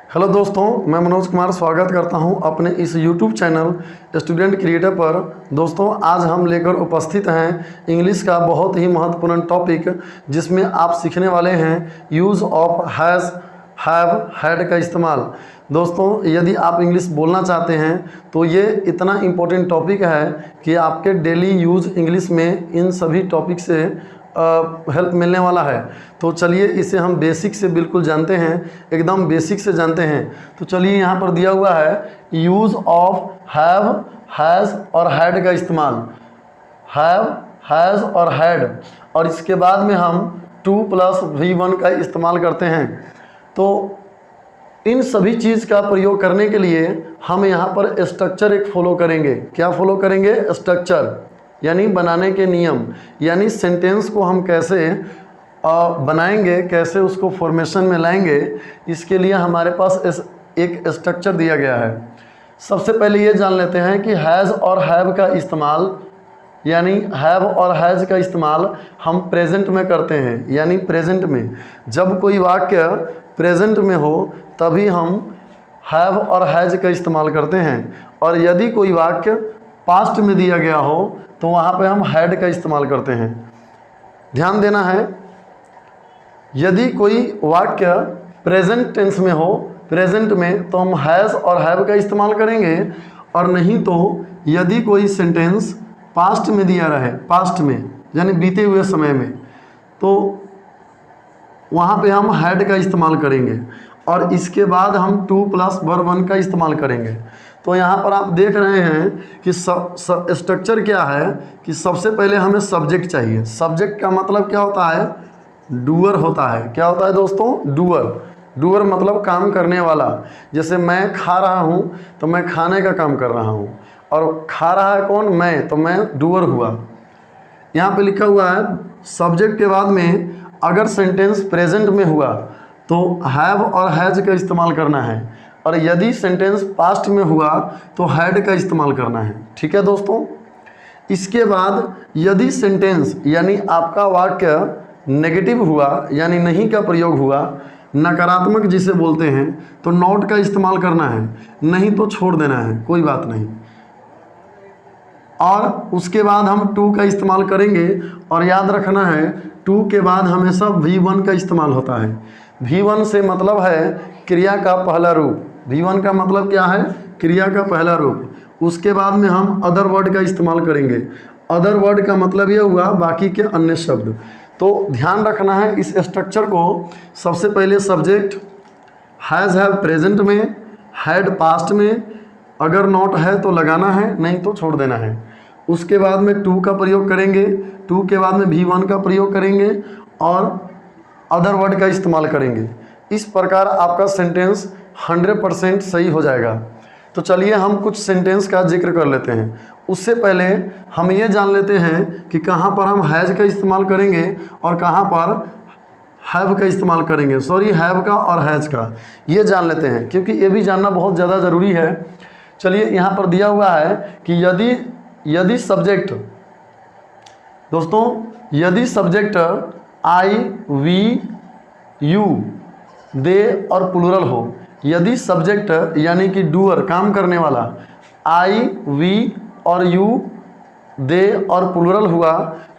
Hello दोस्तों, मैं मनोज कुमार स्वागत करता हूं अपने इस YouTube चैनल स्टूडेंट क्रिएटर पर। दोस्तों, आज हम लेकर उपस्थित हैं इंग्लिश का बहुत ही महत्वपूर्ण टॉपिक, जिसमें आप सीखने वाले हैं use of has, have, had का इस्तेमाल। दोस्तों, यदि आप इंग्लिश बोलना चाहते हैं तो ये इतना इम्पोर्टेंट टॉपिक है कि आपके डेली यूज़ इंग्लिश में इन सभी टॉपिक से हेल्प मिलने वाला है। तो चलिए इसे हम बेसिक से बिल्कुल जानते हैं, एकदम बेसिक से जानते हैं। तो चलिए यहाँ पर दिया हुआ है यूज़ ऑफ हैव, हैज़ और हैड का इस्तेमाल। हैव, हैज़ और हैड, और इसके बाद में हम टू प्लस V1 का इस्तेमाल करते हैं। तो इन सभी चीज़ का प्रयोग करने के लिए हम यहाँ पर स्ट्रक्चर एक फॉलो करेंगे। क्या फॉलो करेंगे? स्ट्रक्चर, यानी बनाने के नियम, यानी सेंटेंस को हम कैसे बनाएंगे, कैसे उसको फॉर्मेशन में लाएंगे, इसके लिए हमारे पास एक स्ट्रक्चर दिया गया है। सबसे पहले ये जान लेते हैं कि हैज़ और हैव का इस्तेमाल, यानी हैव और हैज़ का इस्तेमाल हम प्रेजेंट में करते हैं। यानी प्रेजेंट में जब कोई वाक्य प्रेजेंट में हो तभी हम हैव और हैज़ का इस्तेमाल करते हैं, और यदि कोई वाक्य पास्ट में दिया गया हो तो वहाँ पे हम हैड का इस्तेमाल करते हैं। ध्यान देना है, यदि कोई वाक्य प्रेजेंट टेंस में हो, प्रेजेंट में, तो हम हैज़ और हैव का इस्तेमाल करेंगे, और नहीं तो यदि कोई सेंटेंस पास्ट में दिया रहे, पास्ट में यानी बीते हुए समय में, तो वहाँ पे हम हैड का इस्तेमाल करेंगे, और इसके बाद हम टू प्लस वर्ब 1 का इस्तेमाल करेंगे। तो यहाँ पर आप देख रहे हैं कि स्ट्रक्चर क्या है कि सबसे पहले हमें सब्जेक्ट चाहिए। सब्जेक्ट का मतलब क्या होता है? डूअर होता है। क्या होता है दोस्तों? डूअर। डूअर मतलब काम करने वाला। जैसे मैं खा रहा हूँ तो मैं खाने का काम कर रहा हूँ, और खा रहा है कौन? मैं, तो मैं डूअर हुआ। यहाँ पे लिखा हुआ है सब्जेक्ट के बाद में अगर सेंटेंस प्रेजेंट में हुआ तो हैव और हैज़ का इस्तेमाल करना है, और यदि सेंटेंस पास्ट में हुआ तो हैड का इस्तेमाल करना है। ठीक है दोस्तों। इसके बाद यदि सेंटेंस यानी आपका वाक्य नेगेटिव हुआ, यानी नहीं का प्रयोग हुआ, नकारात्मक जिसे बोलते हैं, तो नॉट का इस्तेमाल करना है, नहीं तो छोड़ देना है, कोई बात नहीं। और उसके बाद हम टू का इस्तेमाल करेंगे, और याद रखना है टू के बाद हमेशा V1 का इस्तेमाल होता है। V1 से मतलब है क्रिया का पहला रूप। V1 का मतलब क्या है? क्रिया का पहला रूप। उसके बाद में हम अदर वर्ड का इस्तेमाल करेंगे। अदर वर्ड का मतलब ये हुआ बाकी के अन्य शब्द। तो ध्यान रखना है इस स्ट्रक्चर को। सबसे पहले सब्जेक्ट, हैज़ हैव प्रेजेंट में, हैड पास्ट में, अगर नॉट है तो लगाना है, नहीं तो छोड़ देना है। उसके बाद में टू का प्रयोग करेंगे, टू के बाद में V1 का प्रयोग करेंगे, और अदर वर्ड का इस्तेमाल करेंगे। इस प्रकार आपका सेंटेंस 100% सही हो जाएगा। तो चलिए हम कुछ सेंटेंस का जिक्र कर लेते हैं। उससे पहले हम ये जान लेते हैं कि कहाँ पर हम हैज़ का इस्तेमाल करेंगे और कहाँ पर हैव का इस्तेमाल करेंगे। सॉरी, हैव का और हैज़ का, ये जान लेते हैं, क्योंकि ये भी जानना बहुत ज़्यादा ज़रूरी है। चलिए, यहाँ पर दिया हुआ है कि यदि सब्जेक्ट, दोस्तों, यदि सब्जेक्ट आई, वी, यू, दे और प्लूरल हो, यदि सब्जेक्ट यानी कि डूअर, काम करने वाला, आई, वी और यू, दे और प्लूरल हुआ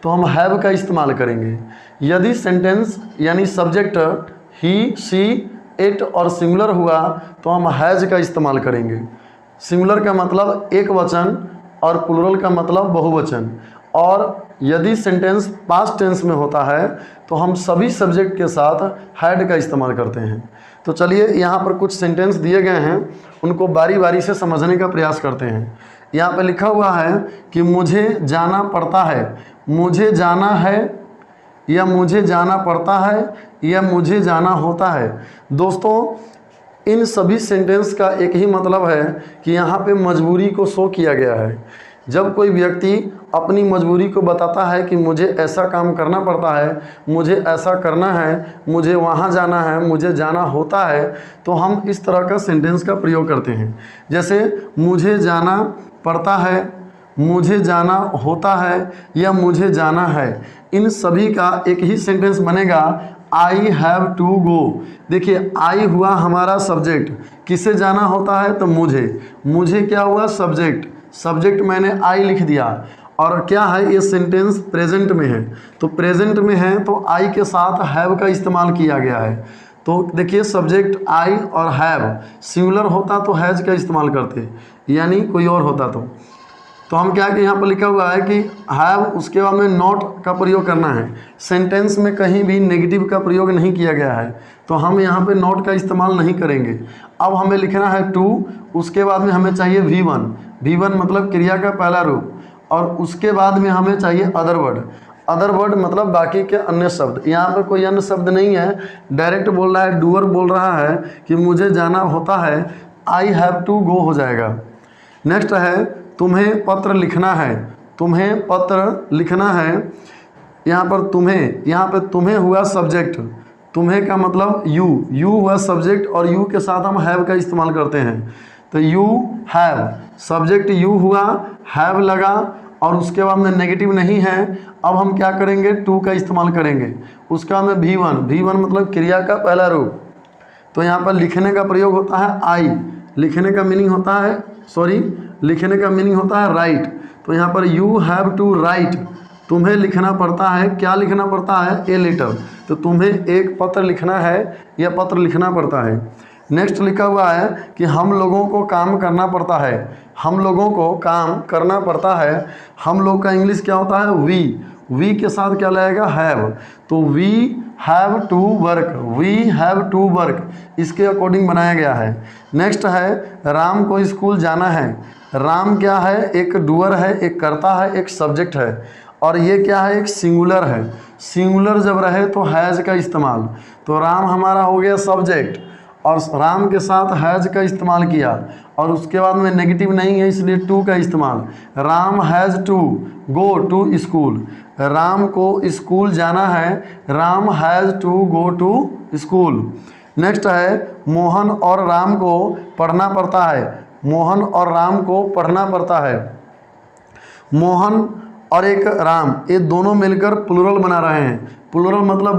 तो हम हैव का इस्तेमाल करेंगे। यदि सेंटेंस यानी सब्जेक्ट ही, शी, इट और सिंगुलर हुआ तो हम हैज़ का इस्तेमाल करेंगे। सिंगुलर का मतलब एक वचन और प्लूरल का मतलब बहुवचन। और यदि सेंटेंस पास्ट टेंस में होता है तो हम सभी सब्जेक्ट के साथ हैड का इस्तेमाल करते हैं। तो चलिए, यहाँ पर कुछ सेंटेंस दिए गए हैं, उनको बारी बारी से समझने का प्रयास करते हैं। यहाँ पर लिखा हुआ है कि मुझे जाना पड़ता है, मुझे जाना है, या मुझे जाना पड़ता है, या मुझे जाना होता है। दोस्तों, इन सभी सेंटेंस का एक ही मतलब है कि यहाँ पे मजबूरी को शो किया गया है। जब कोई व्यक्ति अपनी मजबूरी को बताता है कि मुझे ऐसा काम करना पड़ता है, मुझे ऐसा करना है, मुझे वहाँ जाना है, मुझे जाना होता है, तो हम इस तरह का सेंटेंस का प्रयोग करते हैं। जैसे मुझे जाना पड़ता है, मुझे जाना होता है, या मुझे जाना है। इन सभी का एक ही सेंटेंस बनेगा आई हैव टू गो। देखिए आई हुआ हमारा सब्जेक्ट, किसे जाना होता है तो मुझे क्या हुआ सब्जेक्ट मैंने आई लिख दिया। और क्या है ये सेंटेंस प्रेजेंट में है, तो प्रेजेंट में है तो आई के साथ हैव का इस्तेमाल किया गया है। तो देखिए सब्जेक्ट आई और हैव, सिंगुलर होता तो हैज का इस्तेमाल करते, यानी कोई और होता तो हम क्या कि यहाँ पर लिखा हुआ है कि हैव, उसके बाद में नॉट का प्रयोग करना है। सेंटेंस में कहीं भी नेगेटिव का प्रयोग नहीं किया गया है, तो हम यहाँ पे नॉट का इस्तेमाल नहीं करेंगे। अब हमें लिखना है टू, उसके बाद में हमें चाहिए V1 मतलब क्रिया का पहला रूप, और उसके बाद में हमें चाहिए अदर वर्ड मतलब बाकी के अन्य शब्द। यहाँ पर कोई अन्य शब्द नहीं है, डायरेक्ट बोल रहा है, डूअर बोल रहा है कि मुझे जाना होता है, आई हैव टू गो हो जाएगा। नेक्स्ट है तुम्हें पत्र लिखना है, यहाँ पर तुम्हें हुआ सब्जेक्ट, तुम्हें का मतलब यू हुआ सब्जेक्ट, और यू के साथ हम हैव का इस्तेमाल करते हैं। तो यू हैव, सब्जेक्ट यू हुआ, हैव लगा, और उसके बाद में नेगेटिव नहीं है। अब हम क्या करेंगे, टू का इस्तेमाल करेंगे। उसका में V1 मतलब क्रिया का पहला रूप। तो यहाँ पर लिखने का प्रयोग होता है आई, लिखने का मीनिंग होता है राइट। तो यहाँ पर यू हैव टू राइट, तुम्हें लिखना पड़ता है, क्या लिखना पड़ता है, ए लेटर। तो तुम्हें एक पत्र लिखना है या पत्र लिखना पड़ता है। नेक्स्ट लिखा हुआ है कि हम लोगों को काम करना पड़ता है, हम लोग का इंग्लिश क्या होता है, वी के साथ क्या लगेगा, हैव। तो वी हैव टू वर्क, इसके अकॉर्डिंग बनाया गया है। नेक्स्ट है राम को स्कूल जाना है। राम क्या है, एक डूअर है, एक करता है, एक सब्जेक्ट है, और ये क्या है, एक सिंगुलर है। सिंगुलर जब रहे तो हैज़ का इस्तेमाल। तो राम हमारा हो गया सब्जेक्ट, और राम के साथ हैज़ का इस्तेमाल किया, और उसके बाद में नेगेटिव नहीं है इसलिए टू का इस्तेमाल। Ram has to go to school, राम को स्कूल जाना है, Ram has to go to school. Next है मोहन और राम को पढ़ना पड़ता है। मोहन और एक राम, ये दोनों मिलकर प्लूरल बना रहे हैं। प्लूरल मतलब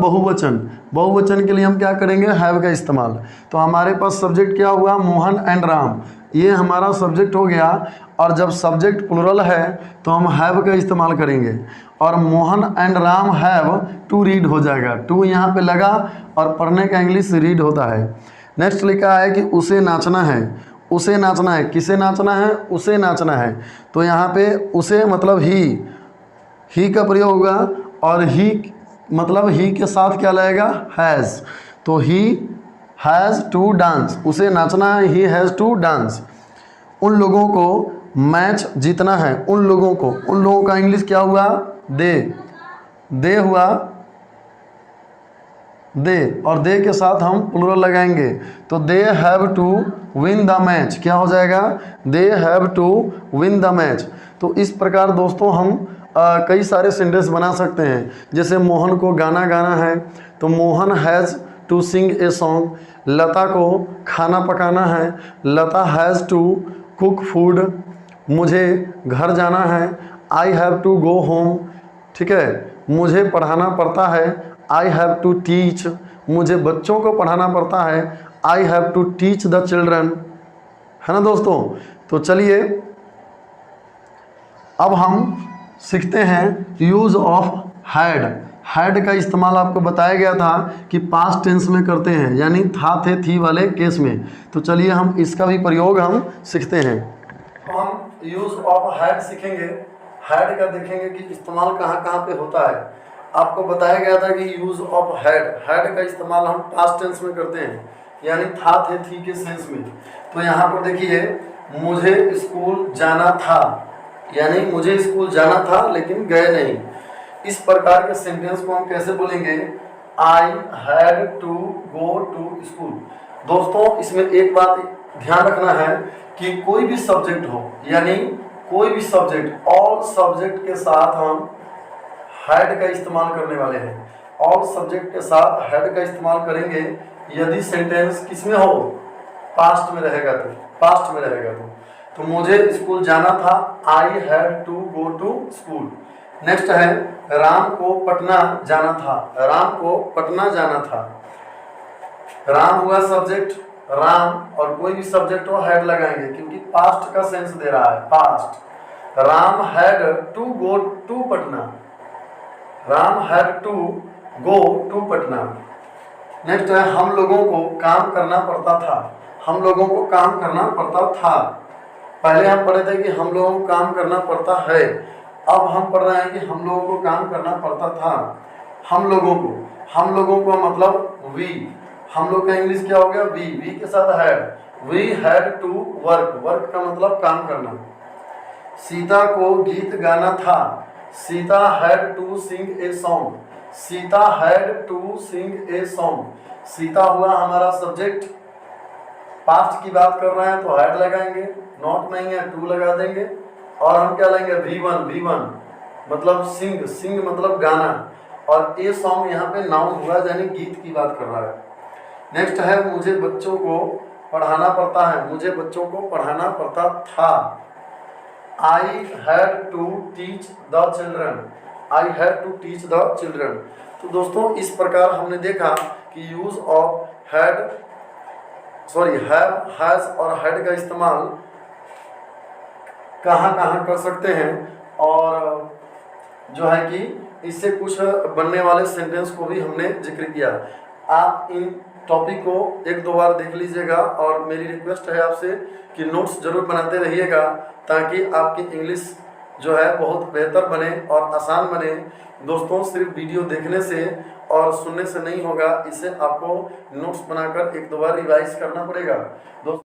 बहुवचन के लिए हम क्या करेंगे, हैव का इस्तेमाल। तो हमारे पास सब्जेक्ट क्या हुआ, मोहन एंड राम, ये हमारा सब्जेक्ट हो गया। और जब सब्जेक्ट प्लूरल है तो हम हैव का इस्तेमाल करेंगे, और Mohan and Ram have to read हो जाएगा। टू यहाँ पे लगा, और पढ़ने का इंग्लिश रीड होता है। नेक्स्ट लिखा है कि उसे नाचना है। किसे नाचना है, उसे नाचना है। तो यहाँ पे उसे मतलब ही का प्रयोग होगा, और ही मतलब ही के साथ क्या लगेगा, हैज़। तो ही हैज़ टू डांस, उसे नाचना है, ही हैज़ टू डांस। उन लोगों को मैच जीतना है, उन लोगों का इंग्लिश क्या हुआ, दे हुआ, और दे के साथ हम प्लूरल लगाएंगे। तो they have to win the match, क्या हो जाएगा, they have to win the match. तो इस प्रकार दोस्तों हम कई सारे सेंटेंस बना सकते हैं। जैसे मोहन को गाना गाना है, तो Mohan has to sing a song. Lata को खाना पकाना है, Lata has to cook food. मुझे घर जाना है, I have to go home. ठीक है, मुझे पढ़ाना पड़ता है, आई हैव टू टीच। मुझे बच्चों को पढ़ाना पड़ता है, I have to teach the children. है ना दोस्तों। तो चलिए अब हम सीखते हैं यूज़ ऑफ हैड का इस्तेमाल आपको बताया गया था कि पास्ट टेंस में करते हैं, यानी था, थे, थी वाले केस में। तो चलिए हम इसका भी प्रयोग हम सीखते हैं। तो हम यूज़ ऑफ हैड सीखेंगे। हैड का देखेंगे कि इस्तेमाल कहाँ कहाँ पे होता है। आपको बताया गया था कि यूज़ ऑफ हैड का इस्तेमाल हम पास्ट टेंस में करते हैं, यानी था, थे, थी के सेंस में। तो यहाँ पर देखिए, मुझे स्कूल जाना था, यानी मुझे स्कूल जाना था लेकिन गए नहीं। इस प्रकार के सेंटेंस को हम कैसे बोलेंगे, I had to go to school. दोस्तों इसमें एक बात ध्यान रखना है कि कोई भी सब्जेक्ट हो, यानी कोई भी सब्जेक्ट, ऑल सब्जेक्ट के साथ हम हैड का इस्तेमाल करने वाले हैं। ऑल सब्जेक्ट के साथ हैड का इस्तेमाल करेंगे यदि सेंटेंस किसमें हो, पास्ट में रहेगा तो मुझे स्कूल जाना था, I had to go to school. Next है राम को पटना जाना था। राम को पटना जाना था। राम हुआ सब्जेक्ट, राम और कोई भी सब्जेक्ट हो हेड लगाएंगे क्योंकि पास्ट का सेंस दे रहा है, past. Ram had to go to Patna. Ram had to go to Patna. Next है हम लोगों को काम करना पड़ता था। हम लोगों को काम करना पड़ता था। पहले हम पढ़े थे कि हम लोगों को काम करना पड़ता है, अब हम पढ़ रहे हैं कि हम लोगों को काम करना पड़ता था। हम लोगों को मतलब वी। हम लोग का इंग्लिश क्या हो गया? वी के साथ had. We had to work. Work का मतलब काम करना। सीता को गीत गाना था। Sita had to sing a song. Sita had to sing a song. Sita हुआ हमारा सब्जेक्ट, पास्ट की बात कर रहे हैं तो हैड लगाएंगे, नॉट नहीं है टू लगा देंगे। और हम क्या लेंगे? V1 मतलब सिंग। सिंग मतलब गाना। और ए सॉन्ग यहाँ पे नाउन हुआ यानी गीत की बात कर रहा है। नेक्स्ट है मुझे बच्चों को पढ़ाना पड़ता है। मुझे बच्चों को पढ़ाना पड़ता था। I had to teach the children. I had to teach the children. तो दोस्तों इस प्रकार हमने देखा कि use of had have, has और हैड का इस्तेमाल कहाँ कहाँ कर सकते हैं, और जो है कि इससे कुछ बनने वाले सेंटेंस को भी हमने जिक्र किया। आप इन टॉपिक को एक दो बार देख लीजिएगा और मेरी रिक्वेस्ट है आपसे कि नोट्स जरूर बनाते रहिएगा ताकि आपकी इंग्लिश जो है बहुत बेहतर बने और आसान बने। दोस्तों सिर्फ वीडियो देखने से और सुनने से नहीं होगा, इसे आपको नोट्स बनाकर एक दो बार रिवाइज करना पड़ेगा। दोस्तों